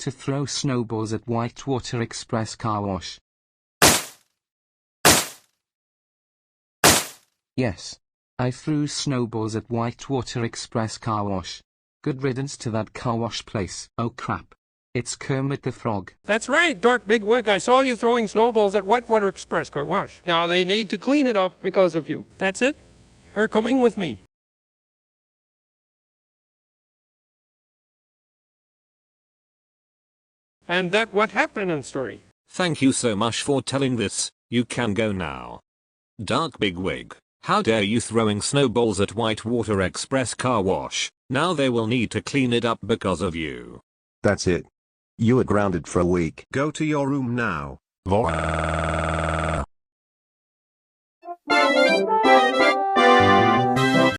to throw snowballs at WhiteWater Express Car Wash. Yes. I threw snowballs at WhiteWater Express Car Wash. Good riddance to that car wash place. Oh crap. It's Kermit the Frog. That's right, Dark Bigwig. I saw you throwing snowballs at WhiteWater Express Car Wash. Now they need to clean it up because of you. That's it. You're coming with me. And that what happened in the story. Thank you so much for telling this. You can go now. Dark Bigwig, how dare you throwing snowballs at WhiteWater Express Car Wash? Now they will need to clean it up because of you. That's it. You are grounded for a week. Go to your room now.